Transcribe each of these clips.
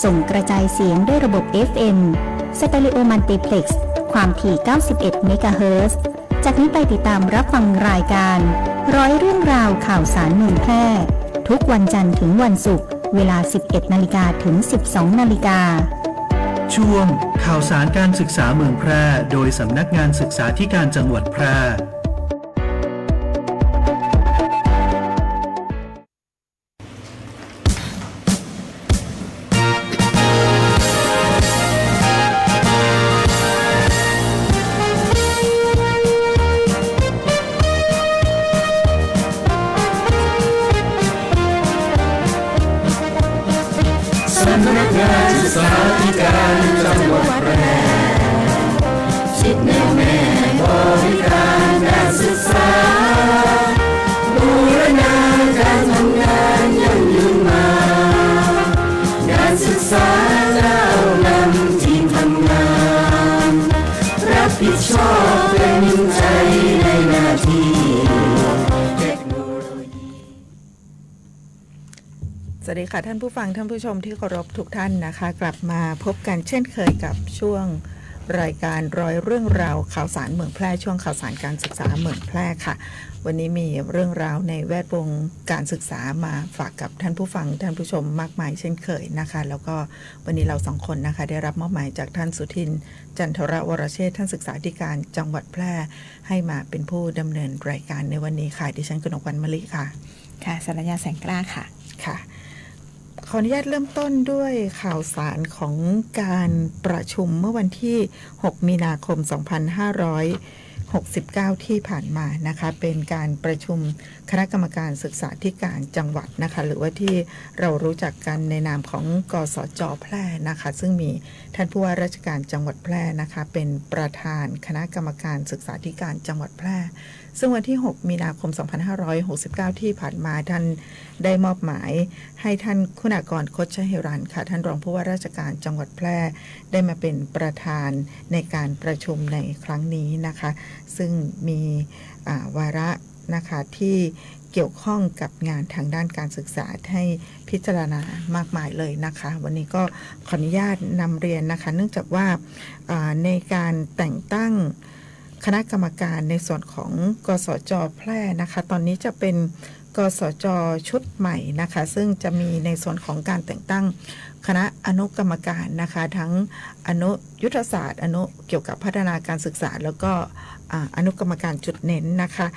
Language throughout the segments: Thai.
ส่งกระจายเสียงด้วยระบบ FM Stereo Multiplex ความถี่ 91 เมกะเฮิรตซ์ จากนี้ไปติดตามรับฟังรายการร้อยเรื่องราวข่าวสารเมืองแพร่ทุกวันจันทร์ถึงวันศุกร์เวลา 11 นาฬิกาถึง 12 นาฬิกาช่วงข่าวสารการศึกษาเมืองแพร่โดยสำนักงานศึกษาธิการจังหวัดแพร่สำนักงานศึกษาธิการจังหวัดแพร่คิดแน่แน่บริการการศึกษาบูรณาการทำงานยั่งยืนมางานศึกษาก้าวนำทีมทำงานรับผิดชอบเป็นใจในหน้าที่สวัสดีค่ะท่านผู้ฟังท่านผู้ชมที่เคารพทุกท่านนะคะกลับมาพบกันเช่นเคยกับช่วงรายการร้อยเรื่องราวข่าวสารเมืองแพร่ช่วงข่าวสารการศึกษาเมืองแพร่ค่ะวันนี้มีเรื่องราวในแวดวงการศึกษามาฝากกับท่านผู้ฟังท่านผู้ชมมากมายเช่นเคยนะคะแล้วก็วันนี้เราสองคนนะคะได้รับมอบหมายจากท่านสุทินจันทรวรเชษฐ์ท่านศึกษาธิการจังหวัดแพร่ให้มาเป็นผู้ดำเนินรายการในวันนี้ค่ะดิฉันกนกวรรณมะลิค่ะค่ะสรัญญาแสงกล้าค่ะค่ะขออนุญาตเริ่มต้นด้วยข่าวสารของการประชุมเมื่อวันที่ 6 มีนาคม 2569 ที่ผ่านมานะคะเป็นการประชุมคณะกรรมการศึกษาธิการจังหวัดนะคะหรือว่าที่เรารู้จักกันในนามของกสจ.แพร่นะคะซึ่งมีท่านผู้ว่าราชการจังหวัดแพร่นะคะเป็นประธานคณะกรรมการศึกษาธิการจังหวัดแพร่ซึ่งวันที่ 6 มีนาคม 2569 ที่ผ่านมาท่านได้มอบหมายให้ท่านคุณากรคชหิรันค่ะท่านรองผู้ว่าราชการจังหวัดแพร่ได้มาเป็นประธานในการประชุมในครั้งนี้นะคะซึ่งมีวาระนะคะที่เกี่ยวข้องกับงานทางด้านการศึกษาให้พิจารณามากมายเลยนะคะวันนี้ก็ขออนุญาตนำเรียนนะคะเนื่องจากว่าในการแต่งตั้งคณะกรรมการในส่วนของกสจ.แพร่นะคะตอนนี้จะเป็นกสจ.ชุดใหม่นะคะซึ่งจะมีในส่วนของการแต่งตั้งคณะอนุกรรมการนะคะทั้งอนุยุทธศาสตร์อนุเกี่ยวกับพัฒนาการศึกษาแล้วก็อนุกรรมการจุดเน้นนะคะ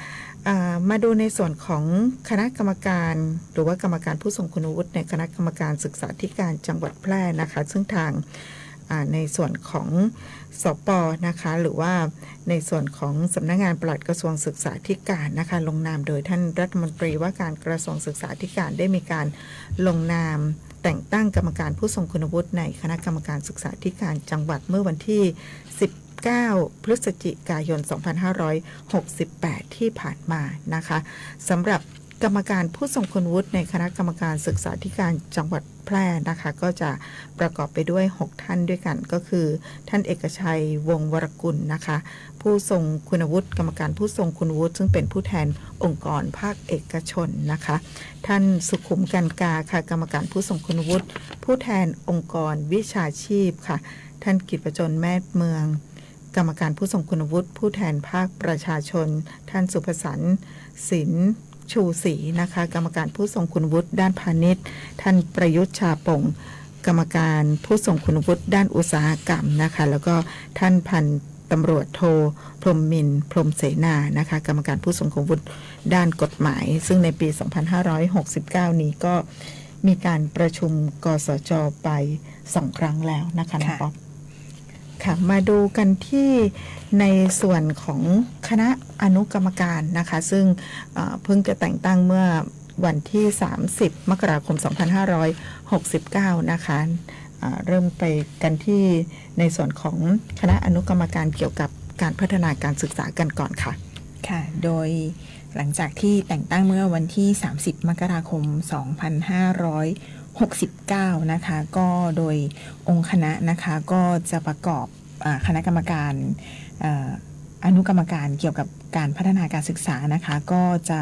มาดูในส่วนของคณะกรรมการหรือว่ากรรมการผู้ทรงคุณวุฒิในคณะกรรมการศึกษาธิการจังหวัดแพร่นะคะซึ่งทางในส่วนของสป.นะคะหรือว่าในส่วนของสำนักงานปลัดกระทรวงศึกษาธิการนะคะลงนามโดยท่านรัฐมนตรีว่าการกระทรวงศึกษาธิการได้มีการลงนามแต่งตั้งกรรมการผู้ทรงคุณวุฒิในคณะกรรมการศึกษาธิการจังหวัดเมื่อวันที่19 พฤศจิกายน 2568 ที่ผ่านมานะคะสำหรับกรรมการผู้ทรงคุณวุฒิในคณะกรรมการศึกษาธิการจังหวัดแพร่นะคะก็จะประกอบไปด้วย6ท่านด้วยกันก็คือท่านเอกชัยวงศ์วรกุลนะคะผู้ทรงคุณวุฒิกรรมการผู้ทรงคุณวุฒิซึ่งเป็นผู้แทนองค์กรภาคเอกชนนะคะท่านสุขุมกันกาค่ะกรรมการผู้ทรงคุณวุฒิผู้แทนองค์กรวิชาชีพค่ะท่านกิตประจนแม่เมืองกรรมการผู้ทรงคุณวุฒิผู้แทนภาคประชาชนท่านสุภสันต์ศิลป์ชูศรีนะคะกรรมการผู้ทรงคุณวุฒิด้านพาณิชย์ท่านประยุทธ์ชาปงกรรมการผู้ทรงคุณวุฒิด้านอุตสาหกรรมนะคะแล้วก็ท่านพันตำรวจโทพรหมมินทร์พรหมเสนานะคะกรรมการผู้ทรงคุณวุฒิด้านกฎหมายซึ่งในปี 2569 นี้ก็มีการประชุมกสจ.ไป2 ครั้งแล้วนะคะน้องป๊อปค่ะมาดูกันที่ในส่วนของคณะอนุกรรมการนะคะซึ่งเพิ่งจะแต่งตั้งเมื่อวันที่30 มกราคม 2569 นะคะเริ่มไปกันที่ในส่วนของคณะอนุกรรมการเกี่ยวกับการพัฒนาการศึกษากันก่อนค่ะค่ะโดยหลังจากที่แต่งตั้งเมื่อวันที่30 มกราคม 2569 นะคะก็โดยองค์คณะนะคะก็จะประกอบคณะกรรมการอนุกรรมการเกี่ยวกับการพัฒนาการศึกษานะคะก็จะ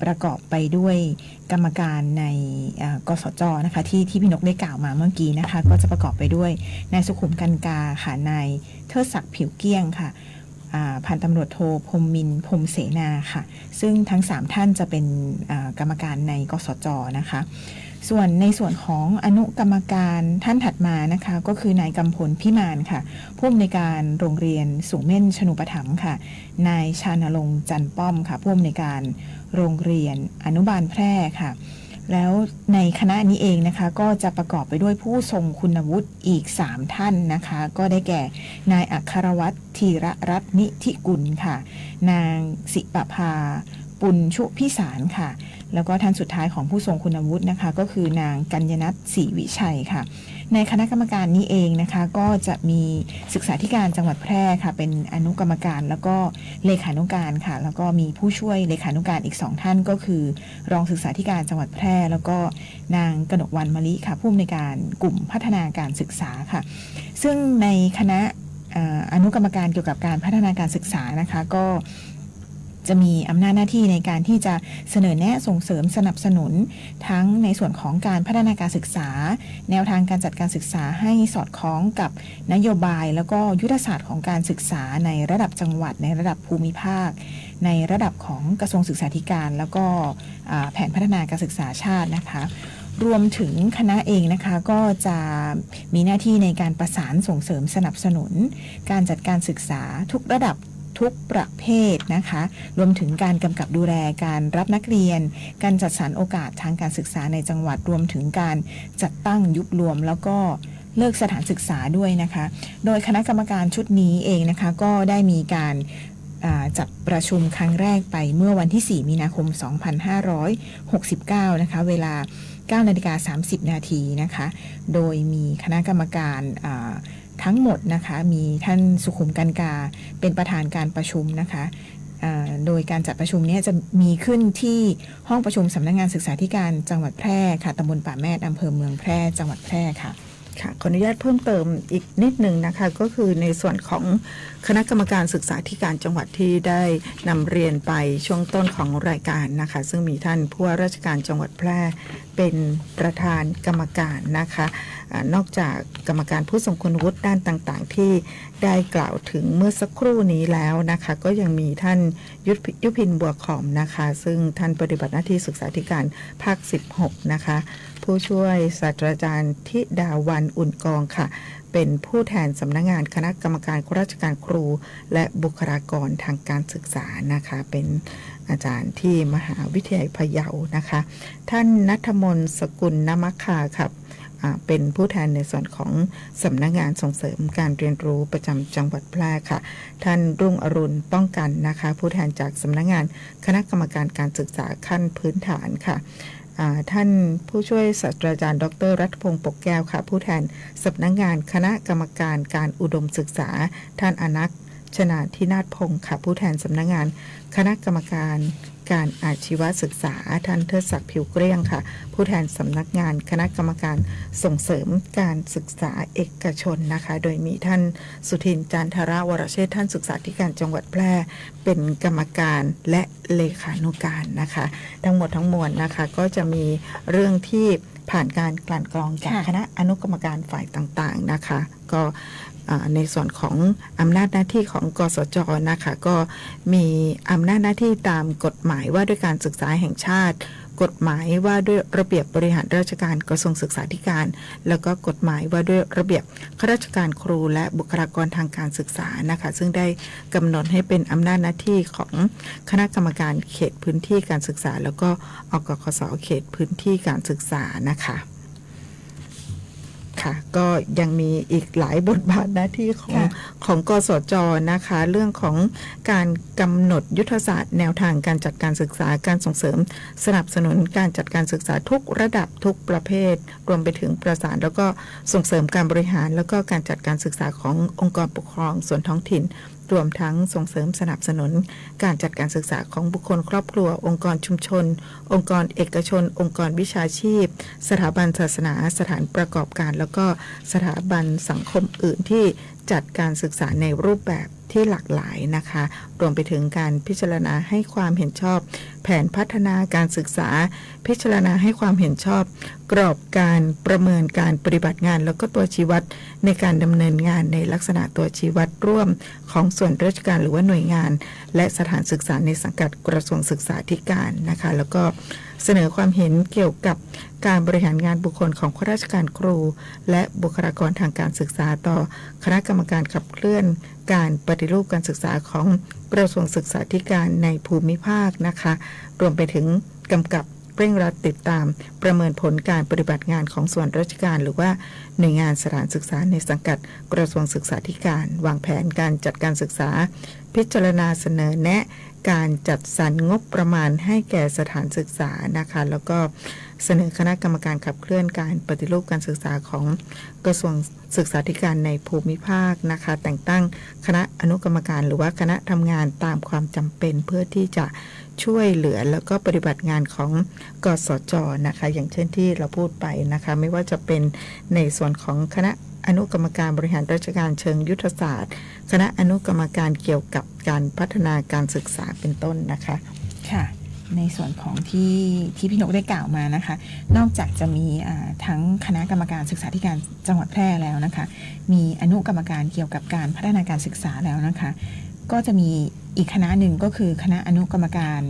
ประกอบไปด้วยกรรมการในกสจนะคะที่พี่นกได้กล่าวมาเมื่อกี้นะคะก็จะประกอบไปด้วยนายสุขุมกันกาค่ะนายเทิดศักดิ์ผิวเกี้ยงค่ะพันตำรวจโทพรหมมินทร์พรหมเสนาค่ะซึ่งทั้ง3ท่านจะเป็นกรรมการในกสจนะคะส่วนในส่วนของอนุกรรมการท่านถัดมานะคะก็คือนายกำพลพิมานค่ะผู้อำนวยการโรงเรียนสูงเม่นชนุปถัมภ์ค่ะนายชานรงค์จันป้อมค่ะผู้อำนวยการโรงเรียนอนุบาลแพร่ค่ะแล้วในคณะนี้เองนะคะก็จะประกอบไปด้วยผู้ทรงคุณวุฒิอีก3ท่านนะคะก็ได้แก่นายอัครวัตรธีระรัตน์นิธิกุลค่ะนางสิปภาปุญชุพิสารค่ะแล้วก็ท่านสุดท้ายของผู้ทรงคุณวุฒินะคะก็คือนางกัญญนัทศรีวิชัยค่ะในคณะกรรมการนี้เองนะคะก็จะมีศึกษาธิการจังหวัดแพร่ค่ะเป็นอนุกรรมการแล้วก็เลขานุการค่ะแล้วก็มีผู้ช่วยเลขานุการอีก2ท่านก็คือรองศึกษาธิการจังหวัดแพร่แล้วก็นางกนกวรรณมะลิค่ะผู้อำนวยการกลุ่มพัฒนาการศึกษาค่ะซึ่งในคณะอนุกรรมการเกี่ยวกับการพัฒนาการศึกษานะคะก็จะมีอำนาจหน้าที่ในการที่จะเสนอแนะส่งเสริมสนับสนุนทั้งในส่วนของการพัฒนาการศึกษาแนวทางการจัดการศึกษาให้สอดคล้องกับนโยบายแล้วก็ยุทธศาสตร์ของการศึกษาในระดับจังหวัดในระดับภูมิภาคในระดับของกระทรวงศึกษาธิการแล้วก็แผนพัฒนาการศึกษาชาตินะคะรวมถึงคณะเองนะคะก็จะมีหน้าที่ในการประสานส่งเสริมสนับสนุนการจัดการศึกษาทุกระดับทุกประเภทนะคะรวมถึงการกำกับดูแลการรับนักเรียนการจัดสรรโอกาสทางการศึกษาในจังหวัดรวมถึงการจัดตั้งยุบรวมแล้วก็เลิกสถานศึกษาด้วยนะคะโดยคณะกรรมการชุดนี้เองนะคะก็ได้มีการจัดประชุมครั้งแรกไปเมื่อวันที่4มีนาคม2569นะคะเวลา 9:30 นาทีนะคะโดยมีคณะกรรมการทั้งหมดนะคะมีท่านสุขุมกันกาเป็นประธานการประชุมนะคะโดยการจัดประชุมนี้จะมีขึ้นที่ห้องประชุมสำนักงานศึกษาธิการจังหวัดแพร่ค่ะตำบลป่าแมดอำเภอเมืองแพร่จังหวัดแพร่ค่ะค่ะขออนุญาตเพิ่มเติมอีกนิดหนึ่งนะคะก็คือในส่วนของคณะกรรมการศึกษาธิการจังหวัดที่ได้นำเรียนไปช่วงต้นของรายการนะคะซึ่งมีท่านผู้ว่าราชการจังหวัดแพร่เป็นประธานกรรมการนะคะนอกจากกรรมการผู้ทรงคุณวุฒิด้านต่างๆที่ได้กล่าวถึงเมื่อสักครู่นี้แล้วนะคะก็ยังมีท่านยุพินบัวขอมนะคะซึ่งท่านปฏิบัติหน้าที่ศึกษาธิการภาค16นะคะผู้ช่วยศาสตราจารย์ธิดาวันอุ่นกองค่ะเป็นผู้แทนสำนักงานคณะกรรมการราชการครูและบุคลากรทางการศึกษานะคะเป็นอาจารย์ที่มหาวิทยาลัยพะเยานะคะท่านณัฐมนต์สกุลนมัคคาค่ะเป็นผู้แทนในส่วนของสำนักงานส่งเสริมการเรียนรู้ประจำจังหวัดแพร่ค่ะท่านรุ่งอรุณป้องกันนะคะผู้แทนจากสำนักงานคณะกรรมการการศึกษาขั้นพื้นฐานค่ะท่านผู้ช่วยศาสตราจารย์ดร.รัฐพงศ์ปกแก้วค่ะผู้แทนสำนักงานคณะกรรมการการอุดมศึกษาท่านอนักชนาธินาถพงศ์ค่ะผู้แทนสำนักงานคณะกรรมการการอาชีวศึกษาท่านเทิดศักดิ์ผิวเกลี้ยงค่ะผู้แทนสำนักงานคณะกรรมการส่งเสริมการศึกษาเอกชนนะคะโดยมีท่านสุทินจันทรวรเชษฐ์ท่านศึกษาธิการจังหวัดแพร่เป็นกรรมการและเลขานุการนะคะทั้งหมดทั้งมวลนะคะก็จะมีเรื่องที่ผ่านการกลั่นกรองจากคณะอนุกรรมการฝ่ายต่างๆนะคะก็ในส่วนของอำนาจหน้าที่ของกสจนะคะก็มีอำนาจหน้าที่ตามกฎหมายว่าด้วยการศึกษาแห่งชาติกฎหมายว่าด้วยระเบียบบริหารราชการกระทรวงศึกษาธิการแล้วก็กฎหมายว่าด้วยระเบียบข้าราชการครูและบุคลากรทางการศึกษานะคะซึ่งได้กำหนดให้เป็นอำนาจหน้าที่ของคณะกรรมการเขตพื้นที่การศึกษาแล้วก็อกขส.เขตพื้นที่การศึกษานะคะค่ะก็ยังมีอีกหลายบทบาทหน้าที่ของกสจนะคะเรื่องของการกำหนดยุทธศาสตร์แนวทางการจัดการศึกษาการส่งเสริมสนับสนุนการจัดการศึกษาทุกระดับทุกประเภทรวมไปถึงประสานแล้วก็ส่งเสริมการบริหารแล้วก็การจัดการศึกษาขององค์กรปกครองส่วนท้องถิ่นรวมทั้งส่งเสริมสนับสนุนการจัดการศึกษาของบุคคลครอบครัวองค์กรชุมชนองค์กรเอกชนองค์กรวิชาชีพสถาบันศาสนาสถานประกอบการแล้วก็สถาบันสังคมอื่นที่จัดการศึกษาในรูปแบบ ที่หลากหลายนะคะรวมไปถึงการพิจารณาให้ความเห็นชอบแผนพัฒนาการศึกษาพิจารณาให้ความเห็นชอบกรอบการประเมินการปฏิบัติงานแล้วก็ตัวชี้วัดในการดำเนินงานในลักษณะตัวชี้วัดร่วมของส่วนราชการหรือว่าหน่วยงานและสถานศึกษาในสังกัดกระทรวงศึกษาธิการนะคะแล้วก็เสนอความเห็นเกี่ยวกับการบริหารงานบุคคลของข้าราชการครูและบุคลากรทางการศึกษาต่อคณะกรรมการขับเคลื่อนการปฏิรูปการศึกษาของกระทรวงศึกษาธิการในภูมิภาคนะคะรวมไปถึงกำกับเร่งรัดติดตามประเมินผลการปฏิบัติงานของส่วนราชการหรือว่าหน่วยงานสถานศึกษาในสังกัดกระทรวงศึกษาธิการวางแผนการจัดการศึกษาพิจารณาเสนอแนะการจัดสรรงบประมาณให้แก่สถานศึกษานะคะแล้วก็เสนอคณะกรรมการขับเคลื่อนการปฏิรูปการศึกษาของกระทรวงศึกษาธิการในภูมิภาคนะคะแต่งตั้งคณะอนุกรรมการหรือว่าคณะทำงานตามความจำเป็นเพื่อที่จะช่วยเหลือแล้วก็ปฏิบัติงานของกสจ.นะคะอย่างเช่นที่เราพูดไปนะคะไม่ว่าจะเป็นในส่วนของคณะอนุกรรมการบริหารราชการเชิงยุทธศาสตร์คณะอนุกรรมการเกี่ยวกับการพัฒนาการศึกษาเป็นต้นนะคะค่ะในส่วนของที่พี่นกได้กล่าวมานะคะนอกจากจะมีทั้งคณะกรรมการศึกษาธิการจังหวัดแพร่แล้วนะคะมีอนุกรรมการเกี่ยวกับการพัฒนาการศึกษาแล้วนะคะก็จะมีอีกคณะหนึ่งก็คือคณะอนุกรรมการ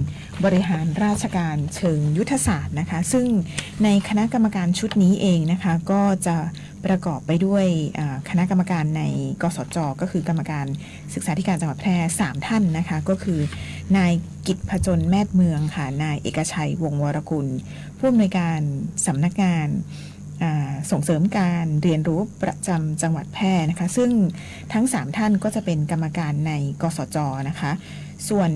บริหารราชการเชิงยุทธศาสตร์นะคะซึ่งในคณะกรรมการชุดนี้เองนะคะก็จะประกอบไปด้วยคณะกรรมการในกสจ.ก็คือกรรมการศึกษาธิการจังหวัดแพร่3ท่านนะคะก็คือนายกิจผจญแมทเมืองค่ะนายเอกชัยวงศ์วรกุลผู้อำนวยการสำนักงานส่งเสริมการเรียนรู้ประจำจังหวัดแพร่นะคะซึ่งทั้ง3ท่านก็จะเป็นกรรมการในกสจ.นะคะส่วน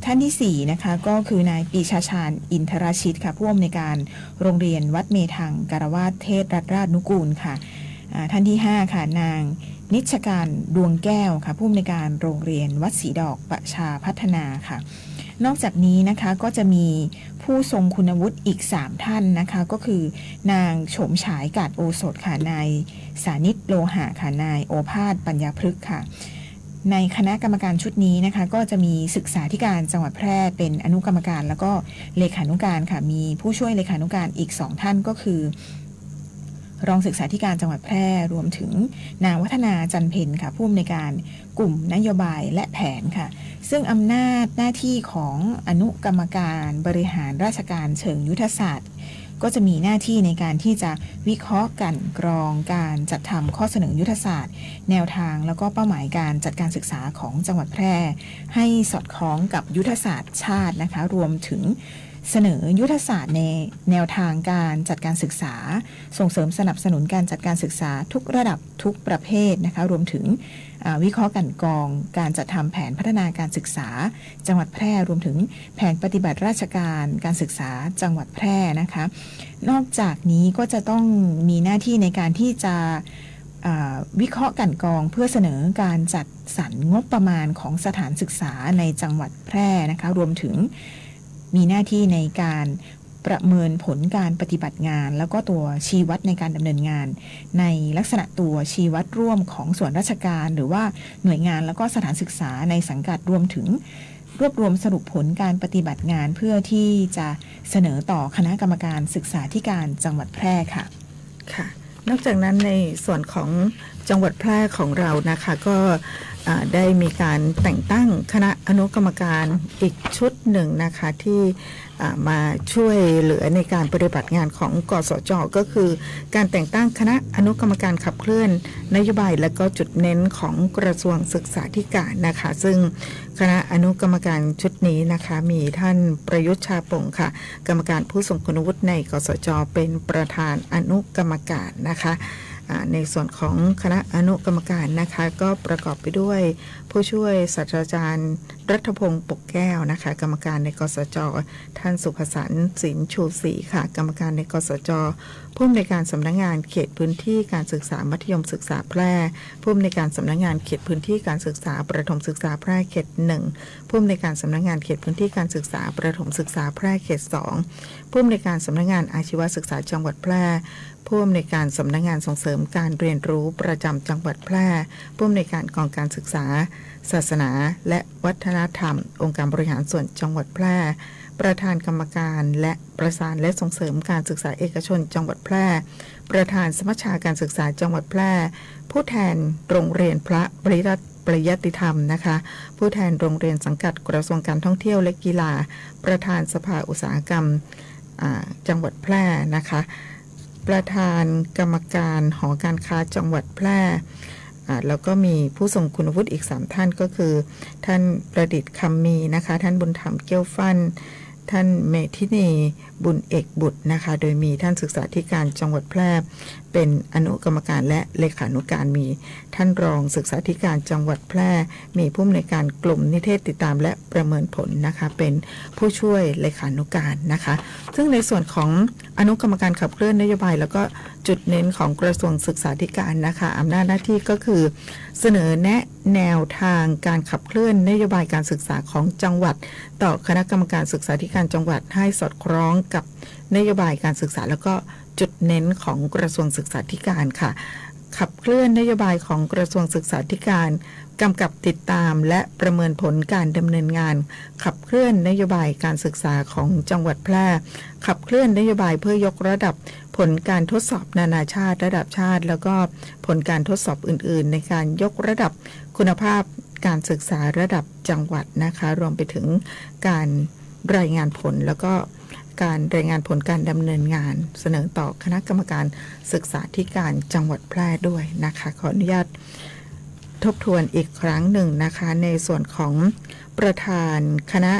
ท่านที่4นะคะก็คือนายปีชาชาญอินทราชิตค่ะผู้อำนวยการโรงเรียนวัดเมธังการวาสเทศรัตนราชนุกูลค่ะท่านที่5ค่ะนางนิชการดวงแก้วค่ะผู้อำนวยการโรงเรียนวัดศรีดอกประชาพัฒนาค่ะนอกจากนี้นะคะก็จะมีผู้ทรงคุณวุฒิอีก3ท่านนะคะก็คือนางโฉมฉายกาดโอสถค่ะนายสานิตโลหะค่ะนายโอภาสปัญญาพฤกษ์ค่ะในคณะกรรมการชุดนี้นะคะก็จะมีศึกษาธิการจังหวัดแพร่เป็นอนุกรรมการแล้วก็เลขานุการค่ะมีผู้ช่วยเลขานุการอีก2ท่านก็คือรองศึกษาธิการจังหวัดแพร่รวมถึงนางวัฒนาจันเพ็ญค่ะผู้อำนวยการกลุ่มนโยบายและแผนค่ะซึ่งอำนาจหน้าที่ของอนุกรรมการบริหารราชการเชิงยุทธศาสตร์ก็จะมีหน้าที่ในการที่จะวิเคราะห์กันกรองการจัดทำข้อเสนอยุทธศาสตร์แนวทางแล้วก็เป้าหมายการจัดการศึกษาของจังหวัดแพร่ให้สอดคล้องกับยุทธศาสตร์ชาตินะคะรวมถึงเสนอยุทธศาสตร์ในแนวทางการจัดการศึกษาส่งเสริมสนับสนุนการจัดการศึกษาทุกระดับทุกประเภทนะคะรวมถึงวิเคราะห์กันกรองการจัดทำแผนพัฒนาการศึกษาจังหวัดแพร่รวมถึงแผนปฏิบัติราชการการศึกษาจังหวัดแพร่นะคะนอกจากนี้ก็จะต้องมีหน้าที่ในการที่จะวิเคราะห์กันกรองเพื่อเสนอการจัดสรรงบประมาณของสถานศึกษาในจังหวัดแพร่นะคะรวมถึงมีหน้าที่ในการประเมินผลการปฏิบัติงานแล้วก็ตัวชี้วัดในการดำเนินงานในลักษณะตัวชี้วัดร่วมของส่วนราชการหรือว่าหน่วยงานแล้วก็สถานศึกษาในสังกัดรวมถึงรวบรวมสรุปผลการปฏิบัติงานเพื่อที่จะเสนอต่อคณะกรรมการศึกษาธิการจังหวัดแพร่ค่ะค่ะนอกจากนั้นในส่วนของจังหวัดแพร่ของเรานะคะก็ได้มีการแต่งตั้งคณะอนุกรรมการอีกชุดหนึ่งนะคะที่มาช่วยเหลือในการปฏิบัติงานของกสจ.ก็คือการแต่งตั้งคณะอนุกรรมการขับเคลื่อนนโยบายและก็จุดเน้นของกระทรวงศึกษาธิการนะคะซึ่งคณะอนุกรรมการชุดนี้นะคะมีท่านประยุทธ์ชาปงค่ะกรรมการผู้ทรงคุณวุฒิในกสจ.เป็นประธานอนุกรรมการนะคะในส่วนของคณะอนุกรรมการนะคะก็ประกอบไปด้วยผู้ช่วยศาสตราจารย์รัฐพงศ์ปกแก้วนะคะกรรมการในกสจ.ท่านสุภสันต์สินชูศรีค่ะกรรมการในกสจ. ผู้อำนวยการสำนักงานเขตพื้นที่การศึกษามัธยมศึกษาแพร่ผู้อำนวยการสำนักงานเขตพื้นที่การศึกษาประถมศึกษาแพร่เขต1ผู้อำนวยการสำนักงานเขตพื้นที่การศึกษาประถมศึกษาแพร่เขต2ผู้อำนวยการสำนักงานอาชีวศึกษาจังหวัดแพร่ผู้อำนวยการสำนักงานส่งเสริมการเรียนรู้ประจำจังหวัดแพร่ผู้อำนวยการกองการศึกษาศาสนาและวัฒนธรรมองค์การบริหารส่วนจังหวัดแพร่ประธานกรรมการและประสานและส่งเสริมการศึกษาเอกชนจังหวัดแพร่ประธานสมัชชาการศึกษาจังหวัดแพร่ผู้แทนโรงเรียนพระปริยัติธรรมนะคะผู้แทนโรงเรียนสังกัดกระทรวงการท่องเที่ยวและกีฬาประธานสภาอุตสาหกรรมจังหวัดแพร่นะคะประธานกรรมการหอการค้าจังหวัดแพร่แล้วก็มีผู้ทรงคุณวุฒิอีก3ท่านก็คือท่านประดิษฐ์คำมีนะคะท่านบุญธรรมเกี้ยวฟั่นท่านเมธินีบุญเอกบุตรนะคะโดยมีท่านศึกษาธิการจังหวัดแพร่เป็นอนุกรรมการและเลขานุการมีท่านรองศึกษาธิการจังหวัดแพร่มีผู้อำนวยการกลุ่มนิเทศติดตามและประเมินผลนะคะเป็นผู้ช่วยเลขานุการนะคะซึ่งในส่วนของอนุกรรมการขับเคลื่อนนโยบายแล้วก็จุดเน้นของกระทรวงศึกษาธิการนะคะอำนาจหน้าที่ก็คือเสนอแนะแนวทางการขับเคลื่อนนโยบายการศึกษาของจังหวัดต่อคณะกรรมการศึกษาธิการจังหวัดให้สอดคล้องกับนโยบายการศึกษาแล้วก็จุดเน้นของกระทรวงศึกษาธิการค่ะขับเคลื่อนนโยบายของกระทรวงศึกษาธิการกำกับติดตามและประเมินผลการดำเนินงานขับเคลื่อนนโยบายการศึกษาของจังหวัดแพร่ขับเคลื่อนนโยบายเพื่อยกระดับผลการทดสอบนานาชาติระดับชาติแล้วก็ผลการทดสอบอื่นๆในการยกระดับคุณภาพการศึกษาระดับจังหวัดนะคะรวมไปถึงการรายงานผลแล้วก็การรายงานผลการดำเนินงานเสนอต่อคณะกรรมการศึกษาธิการจังหวัดแพร่ด้วยนะคะขออนุญาตทบทวนอีกครั้งหนึ่งนะคะในส่วนของประธานคณะ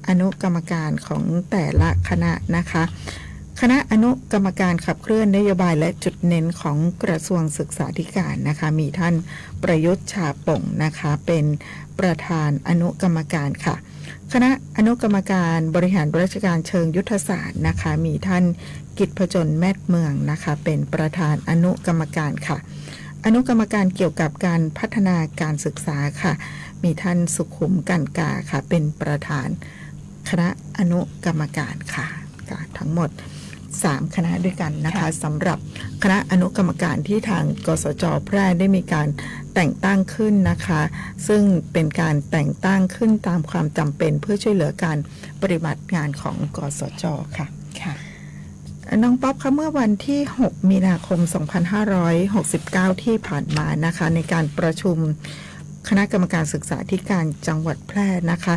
อนุกรรมการของแต่ละคณะนะคะคณะอนุกรรมการขับเคลื่อนนโยบายและจุดเน้นของกระทรวงศึกษาธิการนะคะมีท่านประยุทธ์ชาป่งนะคะเป็นประธานอนุกรรมการค่ะคณะอนุกรรมการบริหารราชการเชิงยุทธศาสตร์นะคะมีท่านกิจผจญแมทเมืองนะคะเป็นประธานอนุกรรมการค่ะอนุกรรมการเกี่ยวกับการพัฒนาการศึกษาค่ะมีท่านสุขุมกันกาค่ะเป็นประธานคณะอนุกรรมการค่ะทั้งหมด3คณะด้วยกันนะคะสำหรับคณะอนุกรรมการที่ทางกสจ.แพร่ได้มีการแต่งตั้งขึ้นนะคะซึ่งเป็นการแต่งตั้งขึ้นตามความจำเป็นเพื่อช่วยเหลือการปฏิบัติงานของกสจ.ค่ะน้องป๊อปคะเมื่อวันที่6มีนาคม2569ที่ผ่านมานะคะในการประชุมคณะกรรมการศึกษาธิการจังหวัดแพร่นะคะ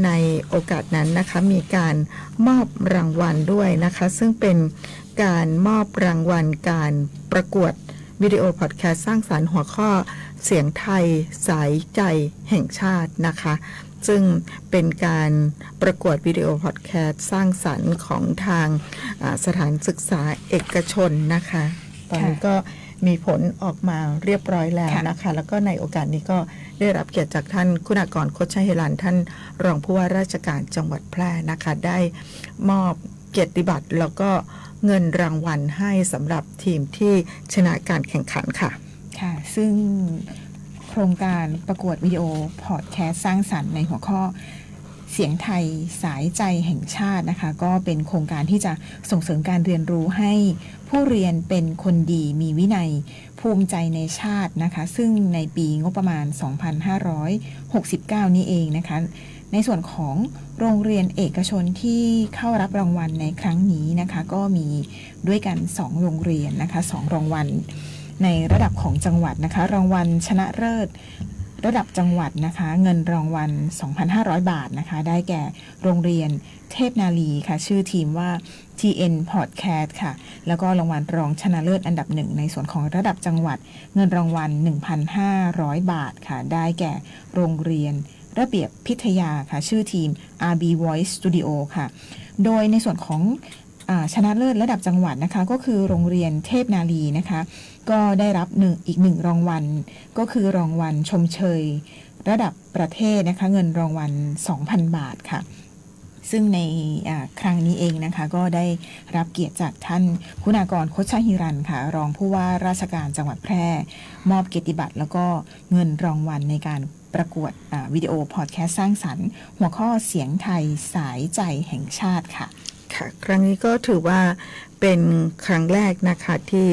ในโอกาสนั้นนะคะมีการมอบรางวัลด้วยนะคะซึ่งเป็นการมอบรางวัลการประกวดวิดีโอพอดแคสต์สร้างสรรค์หัวข้อเสียงไทยสายใจแห่งชาตินะคะซึ่งเป็นการประกวดวิดีโอพอดแคสต์สร้างสรรค์ของทางสถานศึกษาเอกชนนะคะตอนนี้ก็มีผลออกมาเรียบร้อยแล้วนะคะแล้วก็ในโอกาสนี้ก็ได้รับเกียรติจากท่านคุณากร คชเฮรันท่านรองผู้ว่าราชการจังหวัดแพร่นะคะได้มอบเกียรติบัตรแล้วก็เงินรางวัลให้สำหรับทีมที่ชนะการแข่งขันค่ะค่ะซึ่งโครงการประกวดวิดีโอพอดแคสต์สร้างสรรค์ในหัวข้อเสียงไทยสายใจแห่งชาตินะคะก็เป็นโครงการที่จะส่งเสริมการเรียนรู้ให้ผู้เรียนเป็นคนดีมีวินัยภูมิใจในชาตินะคะซึ่งในปีงบประมาณ 2569 นี้เองนะคะในส่วนของโรงเรียนเอกชนที่เข้ารับรางวัลในครั้งนี้นะคะก็มีด้วยกัน2โรงเรียนนะคะ2รางวัลในระดับของจังหวัดนะคะรางวัลชนะเลิศระดับจังหวัดนะคะเงินรางวัล 2,500 บาทนะคะได้แก่โรงเรียนเทพนาลีค่ะชื่อทีมว่า TN Podcast ค่ะแล้วก็รางวัลรองชนะเลิศอันดับ1ในส่วนของระดับจังหวัดเงินรางวัล 1,500 บาทค่ะได้แก่โรงเรียนระเบียบพิทยาค่ะชื่อทีม RB Voice Studio ค่ะโดยในส่วนของชนะเลิศระดับจังหวัดนะคะก็คือโรงเรียนเทพนาลีนะคะก็ได้รับอีก1รางวัลก็คือรางวัลชมเชยระดับประเทศนะคะเงินรางวัล 2,000 บาทค่ะ ซึ่งในครั้งนี้เองนะคะก็ได้รับเกียรติจากท่านคุณากร โคชหิรันค่ะรองผู้ว่าราชการจังหวัดแพร่มอบเกียรติบัตรแล้วก็เงินรางวัลในการประกวดวิดีโอพอดแคสต์สร้างสรรค์หัวข้อเสียงไทยสายใจแห่งชาติค่ะค่ะครั้งนี้ก็ถือว่าเป็นครั้งแรกนะคะที่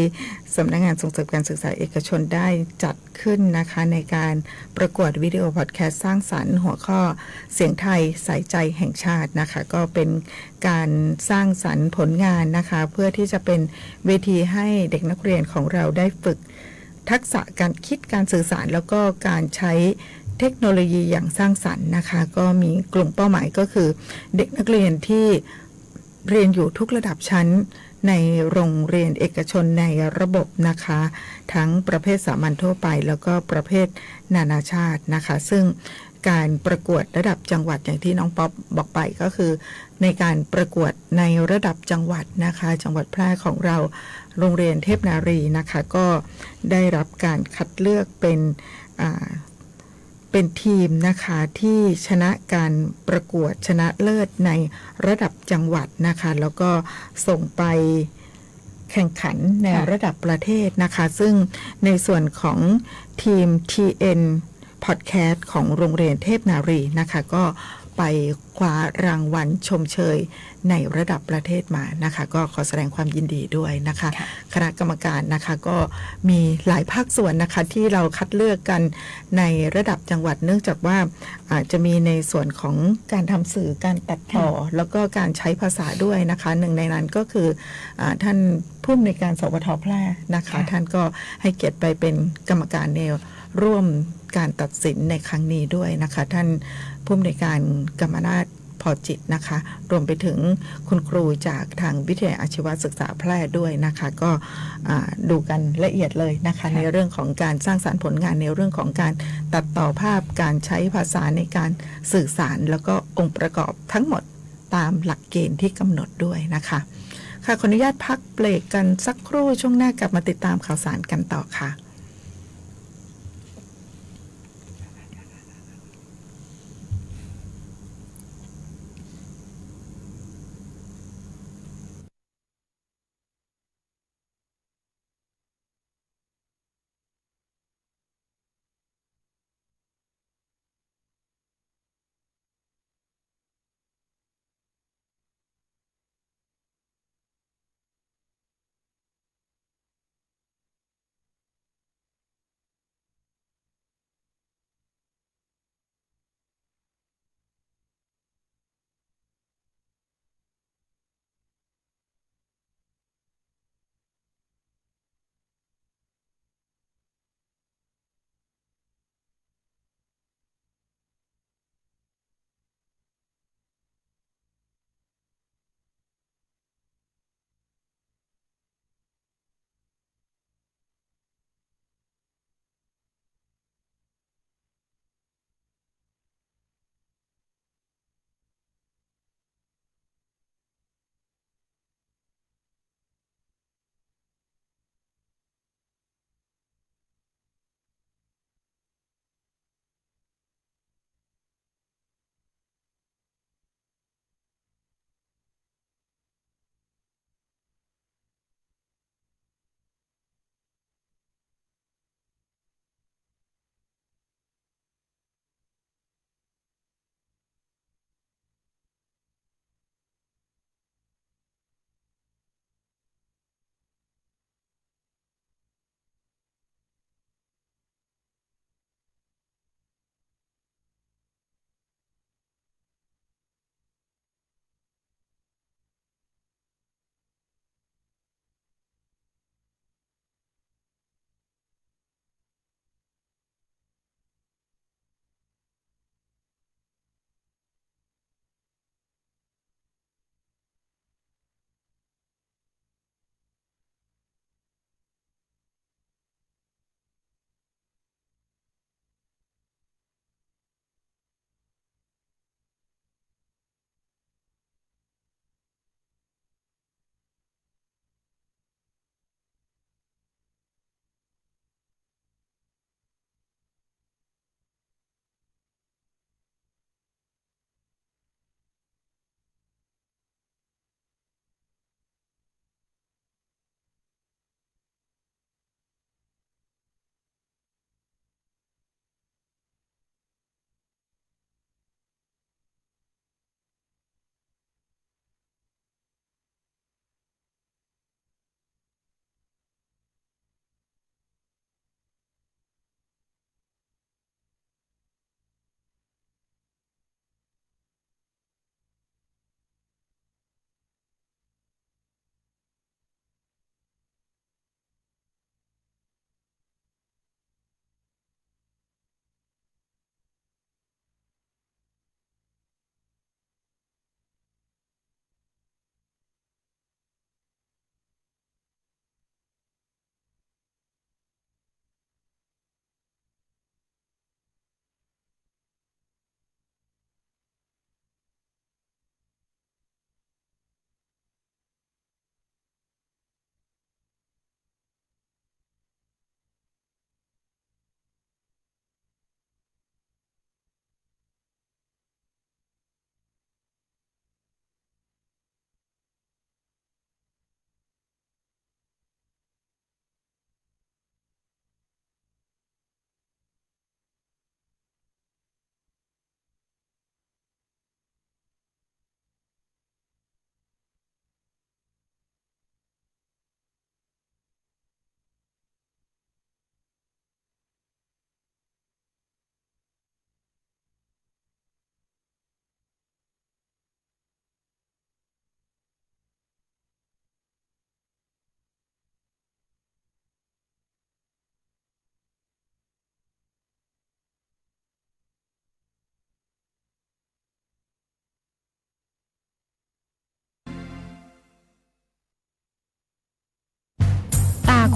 สำนักงานส่งเสริมการศึกษาเอกชนได้จัดขึ้นนะคะในการประกวดวิดีโอพอดแคสต์สร้างสรรค์หัวข้อเสียงไทยสายใจแห่งชาตินะคะก็เป็นการสร้างสรรค์ผลงานนะคะเพื่อที่จะเป็นเวทีให้เด็กนักเรียนของเราได้ฝึกทักษะการคิดการสื่อสารแล้วก็การใช้เทคโนโลยีอย่างสร้างสรรค์นะคะก็มีกลุ่มเป้าหมายก็คือเด็กนักเรียนที่เรียนอยู่ทุกระดับชั้นในโรงเรียนเอกชนในระบบนะคะทั้งประเภทสามัญทั่วไปแล้วก็ประเภทนานาชาตินะคะซึ่งการประกวดระดับจังหวัดอย่างที่น้องป๊อปบอกไปก็คือในการประกวดในระดับจังหวัดนะคะจังหวัดแพร่ของเราโรงเรียนเทพนารีนะคะก็ได้รับการคัดเลือกเป็นทีมนะคะที่ชนะการประกวดชนะเลิศในระดับจังหวัดนะคะแล้วก็ส่งไปแข่งขันในระดับประเทศนะคะซึ่งในส่วนของทีม TN Podcast ของโรงเรียนเทพนารีนะคะก็ไปคว้ารางวัลชมเชยในระดับประเทศมานะคะก็ขอแสดงความยินดีด้วยนะคะคณะกรรมการนะคะก็มีหลายภาคส่วนนะคะที่เราคัดเลือกกันในระดับจังหวัดเนื่องจากว่าอาจจะมีในส่วนของการทำสื่อการตัดต่อแล้วก็การใช้ภาษาด้วยนะคะหนึ่งในนั้นก็คือท่านผู้อำนวยการสวทแพร่นะคะท่านก็ให้เกียรติไปเป็นกรรมการในร่วมการตัดสินในครั้งนี้ด้วยนะคะท่านผู้อำนวยการกรรมนาถพอจิตนะคะรวมไปถึงคุณครูจากทางวิทยาลัยอาชีวศึกษาแพร่ด้วยนะคะก็ดูกันละเอียดเลยนะคะในเรื่องของการสร้างสรรค์ผลงานในเรื่องของการตัดต่อภาพการใช้ภาษาในการสื่อสารแล้วก็องค์ประกอบทั้งหมดตามหลักเกณฑ์ที่กำหนดด้วยนะคะค่ะขออนุญาตพักเบรกกันสักครู่ช่วงหน้ากลับมาติดตามข่าวสารกันต่อค่ะ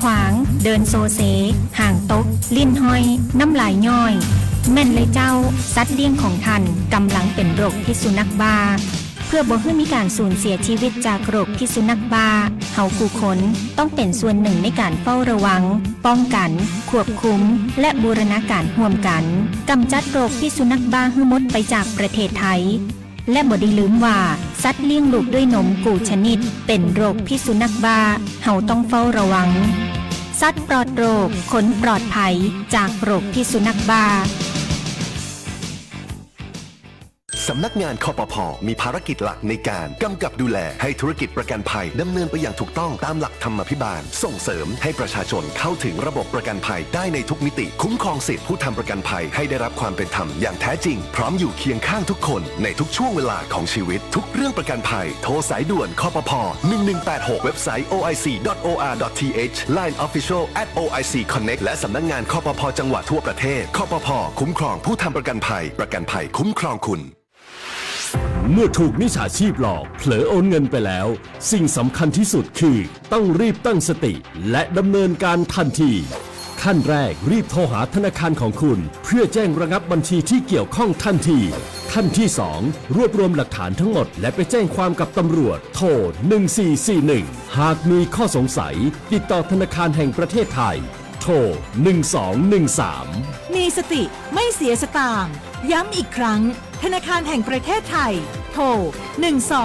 วางเดินโซเซห่างตกลิ้นห้อยน้ำลายย่อยแม่นเลยเจ้าสัตว์เลี้ยงของท่านกำลังเป็นโรคพิษสุนัขบ้าเพื่อบ่ให้มีการสูญเสียชีวิตจากโรคพิษสุนัขบ้าเฮาผู้คนต้องเป็นส่วนหนึ่งในการเฝ้าระวังป้องกันควบคุมและบูรณาการร่วมกันกำจัดโรคพิษสุนัขบ้าให้หมดไปจากประเทศไทยและบ่ได้ลืมว่าสัตว์เลี้ยงลูกด้วยนมกูชนิดเป็นโรคพิษสุนัขบ้าเฮาต้องเฝ้าระวังสัตว์ปลอดโรคขนปลอดภัยจากโรคพิษสุนัขบ้าสำนักงานคปภ.มีภารกิจหลักในการกำกับดูแลให้ธุรกิจประกันภัยดำเนินไปอย่างถูกต้องตามหลักธรรมาภิบาลส่งเสริมให้ประชาชนเข้าถึงระบบประกันภัยได้ในทุกมิติคุ้มครองสิทธิผู้ทำประกันภัยให้ได้รับความเป็นธรรมอย่างแท้จริงพร้อมอยู่เคียงข้างทุกคนในทุกช่วงเวลาของชีวิตทุกเรื่องประกันภัยโทรสายด่วนคปภ. 1186เว็บไซต์ oic.or.th Line Official @OIC Connect และสำนักงานคปภ.จังหวัดทั่วประเทศคปภ.คุ้มครองผู้ทำประกันภัยคุ้มครองคุณเมื่อถูกมิจฉาชีพหลอกเผลอโอนเงินไปแล้วสิ่งสำคัญที่สุดคือต้องรีบตั้งสติและดำเนินการทันทีขั้นแรกรีบโทรหาธนาคารของคุณเพื่อแจ้งระงับบัญชีที่เกี่ยวข้องทันทีขั้นที่2รวบรวมหลักฐานทั้งหมดและไปแจ้งความกับตำรวจโทร1441หากมีข้อสงสัยติดต่อธนาคารแห่งประเทศไทยโทร1213มีสติไม่เสียสตางค์ย้ำอีกครั้งธนาคารแห่งประเทศไทยโทร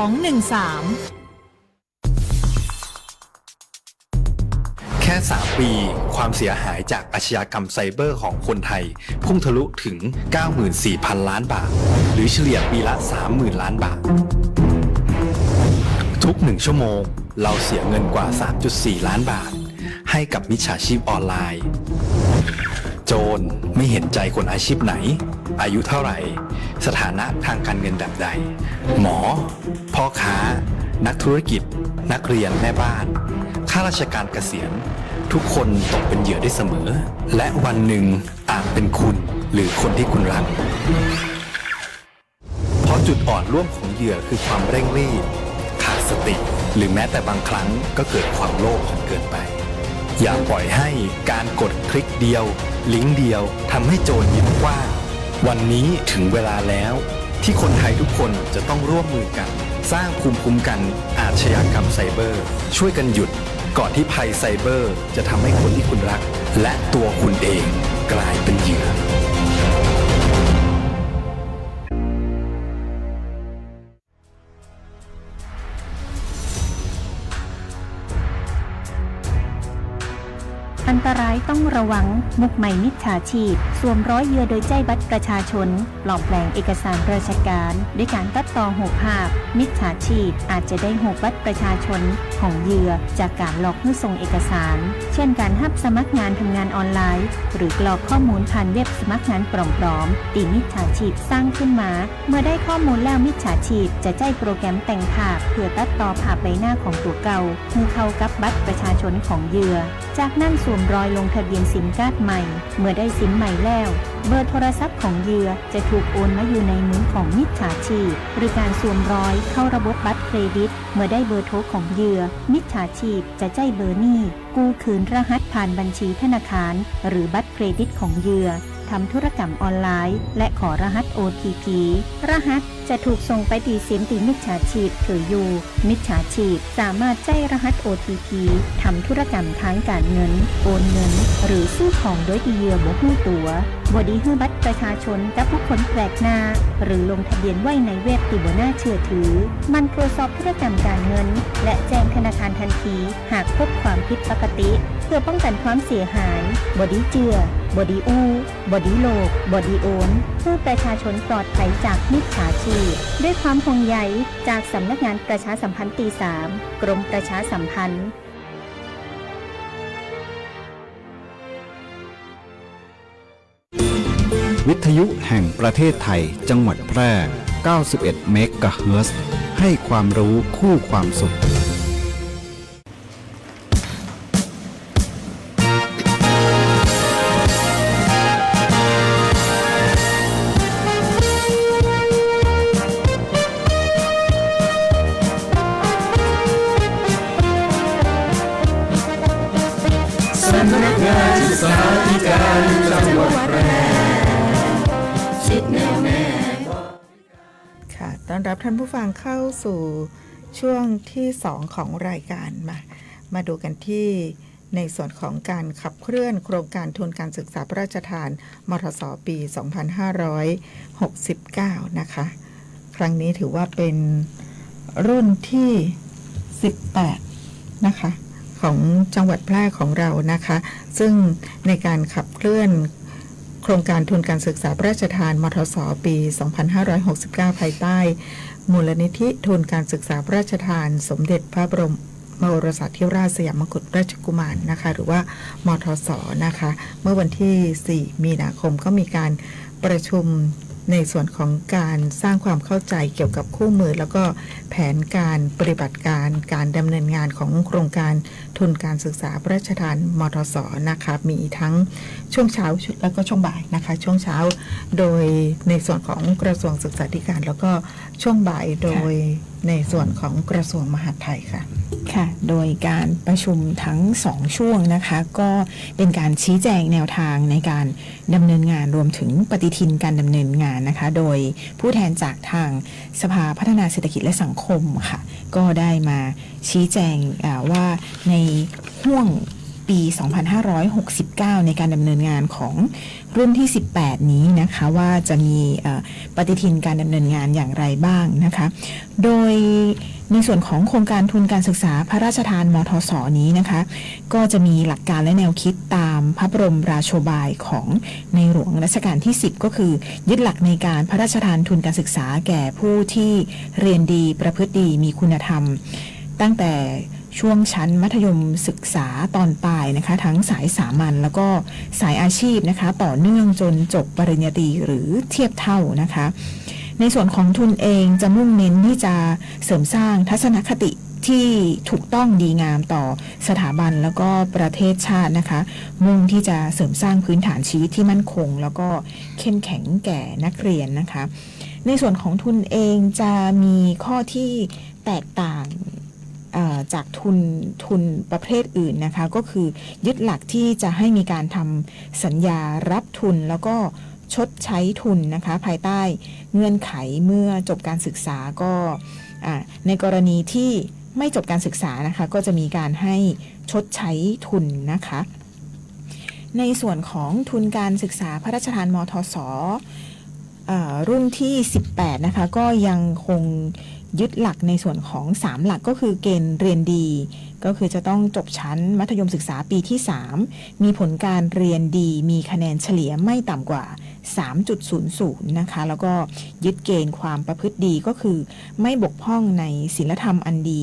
1213แค่ 3 ปีความเสียหายจากอาชญากรรมไซเบอร์ของคนไทยพุ่งทะลุถึง 94,000 ล้านบาทหรือเฉลี่ยปีละ 30,000 ล้านบาททุก1ชั่วโมงเราเสียเงินกว่า 3.4 ล้านบาทให้กับมิจฉาชีพออนไลน์โจรไม่เห็นใจคนอาชีพไหนอายุเท่าไหร่สถานะทางการเงินแบบใดหมอพ่อค้านักธุรกิจนักเรียนแม่บ้านข้าราชการเกษียณทุกคนตกเป็นเหยื่อได้เสมอและวันหนึ่งอาจเป็นคุณหรือคนที่คุณรักเพราะจุดอ่อนร่วมของเหยื่อคือความเร่งรีบขาดสติหรือแม้แต่บางครั้งก็เกิดความโลภจนเกินไปอย่าปล่อยให้การกดคลิกเดียวลิงก์เดียวทำให้โจรยิ้มกว้างวันนี้ถึงเวลาแล้วที่คนไทยทุกคนจะต้องร่วมมือกันสร้างภูมิคุ้มกันอาชญากรรมไซเบอร์ช่วยกันหยุดก่อนที่ภัยไซเบอร์จะทำให้คนที่คุณรักและตัวคุณเองกลายเป็นเหยื่ออันตรายต้องระวังมุกใหม่มิจฉาชีพสวมร้อยเหยื่อโดยใจบัตรประชาชนปลอมแปลงเอกสารราชการด้วยการตัดต่อหูภาพมิจฉาชีพอาจจะได้หูบัตรประชาชนของเหยื่อจากการหลอกให้ส่งเอกสารเช่นการรับสมัครงานทำงานออนไลน์หรือกรอกข้อมูลผ่านเว็บสมัครงานปลอมๆที่มิจฉาชีพสร้างขึ้นมาเมื่อได้ข้อมูลแล้วมิจฉาชีพจะใช้โปรแกรมแต่งภาพเพื่อตัดต่อภาพใบหน้าของตัวเก่าให้เข้ากับบัตรประชาชนของเหยื่อจากนั้นสวมรอยลงทะเบียนซิมการ์ดใหม่เมื่อได้ซิมใหม่แล้วเบอร์โทรศัพท์ของเหยื่อจะถูกโอนมาอยู่ในมือของมิจฉาชีพหรือการสวมรอยเข้าระบบบัตรเครดิตเมื่อได้เบอร์โทรของเหยื่อมิจฉาชีพจะใช้เบอร์นี้กู้คืนรหัสผ่านบัญชีธนาคารหรือบัตรเครดิตของเหยื่อทำธุรกรรมออนไลน์และขอรหัส OTP รหัสจะถูกส่งไปที่ซิมที่มิจฉาชีพถืออยู่มิจฉาชีพสามารถใช้รหัส OTP ทำธุรกรรมทางการเงินโอนเงินหรือซื้อของโดยที่เหยื่อบ่รู้ตัวบ่ได้ให้บัตรประชาชนกับผู้คนแปลกหน้าหรือลงทะเบียนไว้ในเว็บที่บ่น่าเชื่อถือมันตรวจสอบธุรกรรมการเงินและแจ้งธนาคารทันทีหากพบความผิดปกติเพื่อป้องกันความเสียหายบ่ได้เจือบอดีอู้บอดีโลกบอดีโอนเพื่อประชาชนปลอดภัยจากมิจฉาชีพด้วยความห่วงใยจากสำนักงานประชาสัมพันธ์ที่ 3 กรมประชาสัมพันธ์วิทยุแห่งประเทศไทยจังหวัดแพร่ 91 เมกะเฮิรตซ์ ให้ความรู้คู่ความสุข รับท่านผู้ฟังเข้าสู่ช่วงที่2ของรายการมาดูกันที่ในส่วนของการขับเคลื่อนโครงการทุนการศึกษาพระราชทานมทส.ปี 2569 นะคะครั้งนี้ถือว่าเป็นรุ่นที่18นะคะของจังหวัดแพร่ของเรานะคะซึ่งในการขับเคลื่อนโครงการทุนการศึกษาพระราชทานมทส.ปี 2569 ภายใต้มูลนิธิทุนการศึกษาพระราชทานสมเด็จพระบรมโอรสาธิราชสยามกุฎราชกุมารนะคะหรือว่ามทส.นะคะเมื่อวันที่ 4 มีนาคมก็มีการประชุมในส่วนของการสร้างความเข้าใจเกี่ยวกับคู่มือแล้วก็แผนการปฏิบัติการการดำเนินงานของโครงการทุนการศึกษาพระราชทานมทส.นะคะมีทั้งช่วงเช้าแล้วก็ช่วงบ่ายนะคะช่วงเช้าโดยในส่วนของกระทรวงศึกษาธิการแล้วก็ช่วงบ่ายโดยในส่วนของกระทรวงมหาดไทยค่ะค่ะโดยการประชุมทั้ง2ช่วงนะคะก็เป็นการชี้แจงแนวทางในการดำเนินงานรวมถึงปฏิทินการดำเนินงานนะคะโดยผู้แทนจากทางสภาพัฒนาเศรษฐกิจและสังคมค่ะก็ได้มาชี้แจงว่าในห่วงปี 2569 ในการดำเนินงานของรุ่นที่ 18 นี้นะคะว่าจะมีปฏิทินการดำเนินงานอย่างไรบ้างนะคะโดยในส่วนของโครงการทุนการศึกษาพระราชทานมทส.นี้นะคะก็จะมีหลักการและแนวคิดตามพระบรมราโชบายของในหลวงรัชกาลที่ 10 ก็คือยึดหลักในการพระราชทานทุนการศึกษาแก่ผู้ที่เรียนดีประพฤติดีมีคุณธรรมตั้งแต่ช่วงชั้นมัธยมศึกษาตอนปลายนะคะทั้งสายสามัญแล้วก็สายอาชีพนะคะต่อเนื่องจนจบปริญญาตรีหรือเทียบเท่านะคะในส่วนของทุนเองจะมุ่งเน้นที่จะเสริมสร้างทัศนคติที่ถูกต้องดีงามต่อสถาบันแล้วก็ประเทศชาตินะคะมุ่งที่จะเสริมสร้างพื้นฐานชีวิตที่มั่นคงแล้วก็เข้มแข็งแก่นักเรียนนะคะในส่วนของทุนเองจะมีข้อที่แตกต่างจากทุนประเภทอื่นนะคะก็คือยึดหลักที่จะให้มีการทำสัญญารับทุนแล้วก็ชดใช้ทุนนะคะภายใต้เงื่อนไขเมื่อจบการศึกษาก็ในกรณีที่ไม่จบการศึกษานะคะก็จะมีการให้ชดใช้ทุนนะคะในส่วนของทุนการศึกษาพระราชทานมทส.รุ่นที่ 18 นะคะก็ยังคงยึดหลักในส่วนของ3หลักก็คือเกณฑ์เรียนดีก็คือจะต้องจบชั้นมัธยมศึกษาปีที่3มีผลการเรียนดีมีคะแนนเฉลี่ยไม่ต่ำกว่า 3.00 นะคะแล้วก็ยึดเกณฑ์ความประพฤติดีก็คือไม่บกพร่องในศีลธรรมอันดี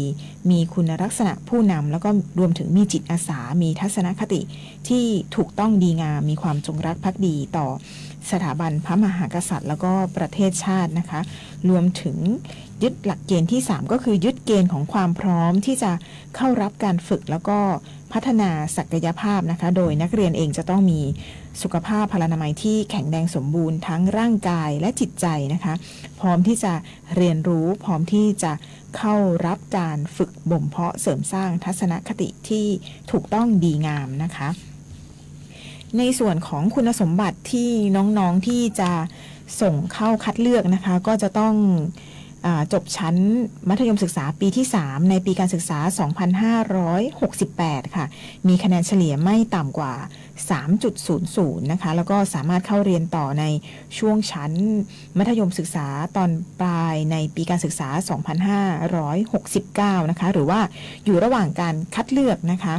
มีคุณลักษณะผู้นำแล้วก็รวมถึงมีจิตอาสามีทัศนคติที่ถูกต้องดีงามมีความจงรักภักดีต่อสถาบันพระมหากษัตริย์แล้วก็ประเทศชาตินะคะรวมถึงยึดหลักเกณฑ์ที่3ก็คือยึดเกณฑ์ของความพร้อมที่จะเข้ารับการฝึกแล้วก็พัฒนาศักยภาพนะคะโดยนักเรียนเองจะต้องมีสุขภาพพลานามัยที่แข็งแรงสมบูรณ์ทั้งร่างกายและจิตใจนะคะพร้อมที่จะเรียนรู้พร้อมที่จะเข้ารับการฝึกบ่มเพาะเสริมสร้างทัศนคติที่ถูกต้องดีงามนะคะในส่วนของคุณสมบัติที่น้องๆที่จะส่งเข้าคัดเลือกนะคะก็จะต้องจบชั้นมัธยมศึกษาปีที่3ในปีการศึกษา 2568 ค่ะมีคะแนนเฉลี่ยไม่ต่ำกว่า 3.00 นะคะแล้วก็สามารถเข้าเรียนต่อในช่วงชั้นมัธยมศึกษาตอนปลายในปีการศึกษา 2569 นะคะหรือว่าอยู่ระหว่างการคัดเลือกนะคะ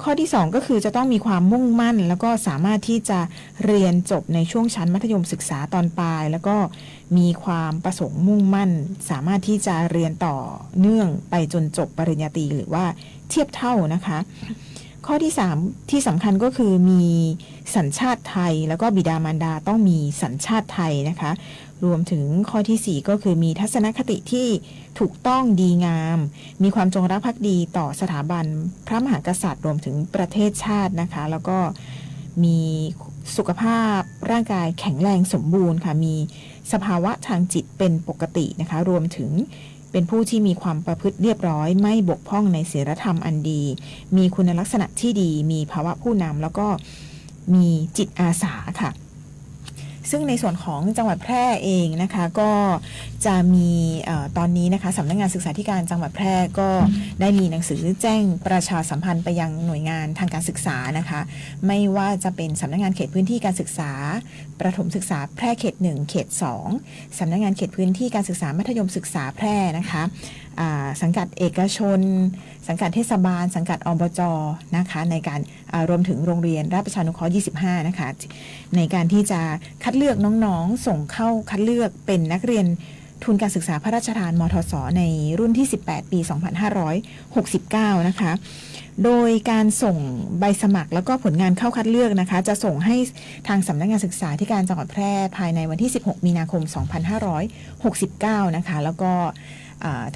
ข้อที่2ก็คือจะต้องมีความมุ่งมั่นแล้วก็สามารถที่จะเรียนจบในช่วงชั้นมัธยมศึกษาตอนปลายแล้วก็มีความประสงค์มุ่งมั่นสามารถที่จะเรียนต่อเนื่องไปจนจบปริญญาตรีหรือว่าเทียบเท่านะคะข้อที่3ที่สำคัญก็คือมีสัญชาติไทยแล้วก็บิดามารดาต้องมีสัญชาติไทยนะคะรวมถึงข้อที่4ก็คือมีทัศนคติที่ถูกต้องดีงามมีความจงรักภักดีต่อสถาบันพระมหากษัตริย์รวมถึงประเทศชาตินะคะแล้วก็มีสุขภาพร่างกายแข็งแรงสมบูรณ์ค่ะมีสภาวะทางจิตเป็นปกตินะคะรวมถึงเป็นผู้ที่มีความประพฤติเรียบร้อยไม่บกพร่องในศีลธรรมอันดีมีคุณลักษณะที่ดีมีภาวะผู้นำแล้วก็มีจิตอาสาค่ะ ซึ่งในส่วนของจังหวัดแพร่เองนะคะก็จะมีตอนนี้นะคะสำนักงานศึกษาธิการจังหวัดแพร่ก็ได้มีหนังสือแจ้งประชาสัมพันธ์ไปยังหน่วยงานทางการศึกษานะคะไม่ว่าจะเป็นสำนักงานเขตพื้นที่การศึกษาประถมศึกษาแพร่เขต1เขต2สำนักงานเขตพื้นที่การศึกษามัธยมศึกษาแพร่นะคะสังกัดเอกชนสังกัดเทศบาลสังกัดอบจ.นะคะในการรวมถึงโรงเรียนราชประชานุเคราะห์25นะคะในการที่จะคัดเลือกน้องๆส่งเข้าคัดเลือกเป็นนักเรียนทุนการศึกษาพระราชทานมทส.ในรุ่นที่18ปี2569นะคะโดยการส่งใบสมัครแล้วก็ผลงานเข้าคัดเลือกนะคะจะส่งให้ทางสำนักงานศึกษาธิการจังหวัดแพร่ภายในวันที่16มีนาคม2569นะคะแล้วก็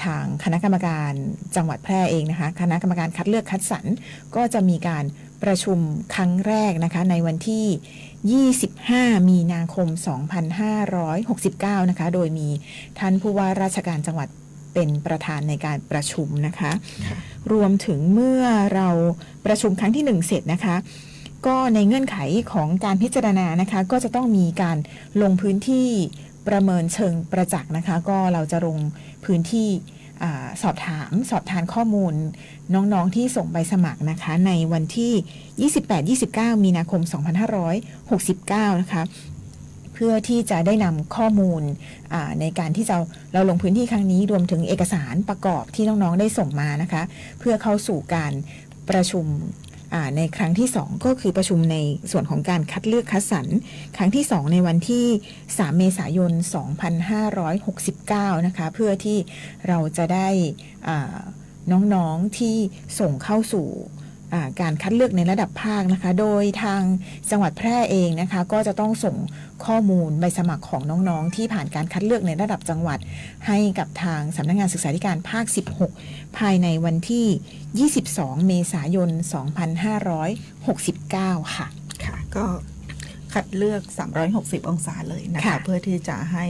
ทางคณะกรรมการจังหวัดแพร่เองนะคะคณะกรรมการคัดเลือกคัดสรรก็จะมีการประชุมครั้งแรกนะคะในวันที่25มีนาคม2569นะคะโดยมีท่านผู้ว่าราชการจังหวัดเป็นประธานในการประชุมนะคะรวมถึงเมื่อเราประชุมครั้งที่1เสร็จนะคะก็ในเงื่อนไขของการพิจารณานะคะก็จะต้องมีการลงพื้นที่ประเมินเชิงประจักษ์นะคะก็เราจะลงพื้นที่สอบทานข้อมูลน้องๆที่ส่งใบสมัครนะคะในวันที่28-29 มีนาคม 2569นะคะเพื่อที่จะได้นำข้อมูลในการที่เราลงพื้นที่ครั้งนี้รวมถึงเอกสารประกอบที่น้องๆได้ส่งมานะคะเพื่อเข้าสู่การประชุมในครั้งที่2ก็คือประชุมในส่วนของการคัดเลือกคัดสรรครั้งที่2ในวันที่3เมษายน2569นะคะเพื่อที่เราจะได้น้องๆที่ส่งเข้าสู่การคัดเลือกในระดับภาคนะคะโดยทางจังหวัดแพร่เองนะคะก็จะต้องส่งข้อมูลใบสมัครของน้องๆที่ผ่านการคัดเลือกในระดับจังหวัดให้กับทางสำนักงานศึกษาธิการภาค16ภายในวันที่22เมษายน2569ค่ะค่ะก็คัดเลือก360องศาเลยนะคะเพื่อที่จะให้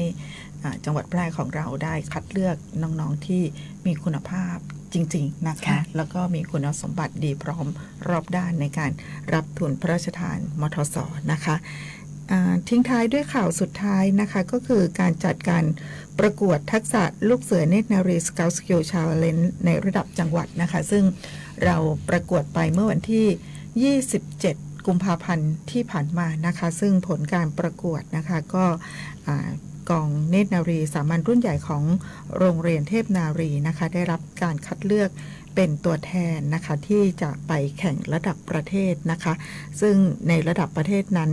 จังหวัดแพร่ของเราได้คัดเลือกน้องๆที่มีคุณภาพจริงๆนะคะแล้วก็มีคุณสมบัติดีพร้อมรอบด้านในการรับทุนพระราชทานมทส.นะคะทิ้งท้ายด้วยข่าวสุดท้ายนะคะก็คือการจัดการประกวดทักษะลูกเสือเนตรนารีสเกาต์สกิลชาเลนจ์ในระดับจังหวัดนะคะซึ่งเราประกวดไปเมื่อวันที่27กุมภาพันธ์ที่ผ่านมานะคะซึ่งผลการประกวดนะคะก็กองเนตรนารีสามัญรุ่นใหญ่ของโรงเรียนเทพนารีนะคะได้รับการคัดเลือกเป็นตัวแทนนะคะที่จะไปแข่งระดับประเทศนะคะซึ่งในระดับประเทศนั้น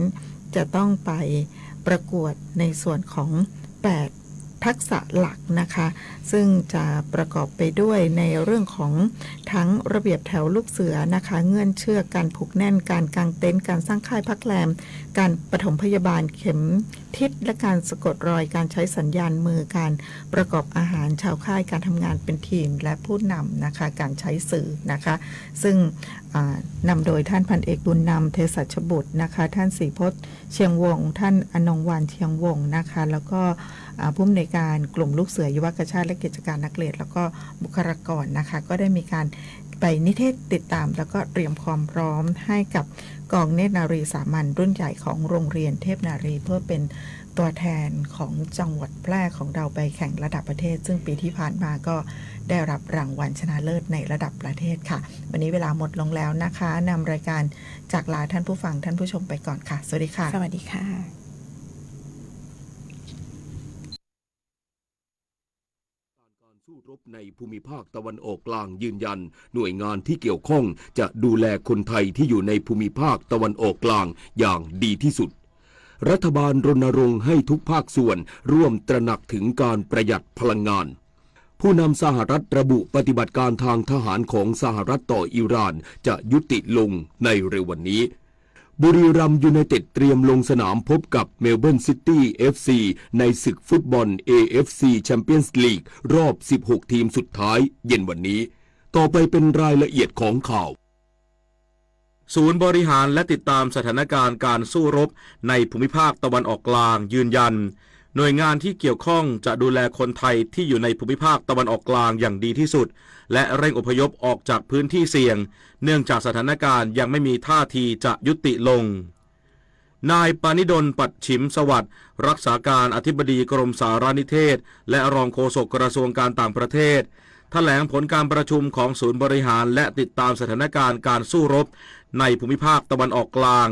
จะต้องไปประกวดในส่วนของ8ทักษะหลักนะคะซึ่งจะประกอบไปด้วยในเรื่องของทั้งระเบียบแถวลูกเสือนะคะเงื่อนเชือกการผูกแน่นการกางเต็นท์การสร้างค่ายพักแรมการปฐมพยาบาลเข็มทิศและการสะกดรอยการใช้สัญญาณมือการประกอบอาหารชาวค่ายการทำงานเป็นทีมและผู้นำนะคะการใช้สื่อนะคะซึ่งนำโดยท่านพันเอกบุญนำเทศัชบุตรนะคะท่านศรีพจน์เชียงวงศ์ท่านอนงวรรณเชียงวงศ์นะคะแล้วก็ผู้อำนวยการกลุ่มลูกเสือยุวกชาติและกิจการนักเรียนแล้วก็บุคลากรนะคะก็ได้มีการไปนิเทศติดตามแล้วก็เตรียมความพร้อมให้กับกองเนตรนารีสามัญรุ่นใหญ่ของโรงเรียนเทพนารีเพื่อเป็นตัวแทนของจังหวัดแพร่ของเราไปแข่งระดับประเทศซึ่งปีที่ผ่านมาก็ได้รับรางวัลชนะเลิศในระดับประเทศค่ะวันนี้เวลาหมดลงแล้วนะคะนำรายการจากลาท่านผู้ฟังท่านผู้ชมไปก่อนค่ะสวัสดีค่ะสวัสดีค่ะสู้รบในภูมิภาคตะวันออกกลางยืนยันหน่วยงานที่เกี่ยวข้องจะดูแลคนไทยที่อยู่ในภูมิภาคตะวันออกกลางอย่างดีที่สุดรัฐบาลรณรงค์ให้ทุกภาคส่วนร่วมตระหนักถึงการประหยัดพลังงานผู้นำสหรัฐระบุปฏิบัติการทางทหารของสหรัฐต่ออิหร่านจะยุติลงในเร็ววันนี้บุรีรัมย์ยูไนเต็ดเตรียมลงสนามพบกับเมลเบิร์นซิตี้ FC ในศึกฟุตบอล AFC แชมเปี้ยนส์ลีกรอบ16ทีมสุดท้ายเย็นวันนี้ต่อไปเป็นรายละเอียดของข่าวศูนย์บริหารและติดตามสถานการณ์การสู้รบในภูมิภาคตะวันออกกลางยืนยันหน่วยงานที่เกี่ยวข้องจะดูแลคนไทยที่อยู่ในภูมิภาคตะวันออกกลางอย่างดีที่สุดและเร่งอพยพออกจากพื้นที่เสี่ยงเนื่องจากสถานการณ์ยังไม่มีท่าทีจะยุติลง นายปานิดล ปัดฉิมสวัสดิ์รักษาการอธิบดีกรมสารนิเทศและรองโฆษกกระทรวงการต่างประเทศแถลงผลการประชุมของศูนย์บริหารและติดตามสถานการณ์การสู้รบในภูมิภาคตะวันออกกลาง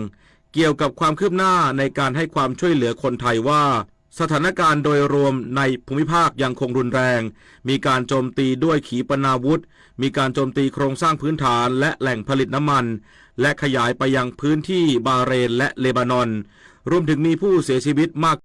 เกี่ยวกับความคืบหน้าในการให้ความช่วยเหลือคนไทยว่าสถานการณ์โดยรวมในภูมิภาคยังคงรุนแรงมีการโจมตีด้วยขีปนาวุธมีการโจมตีโครงสร้างพื้นฐานและแหล่งผลิตน้ำมันและขยายไปยังพื้นที่บาห์เรนและเลบานอนรวมถึงมีผู้เสียชีวิตมาก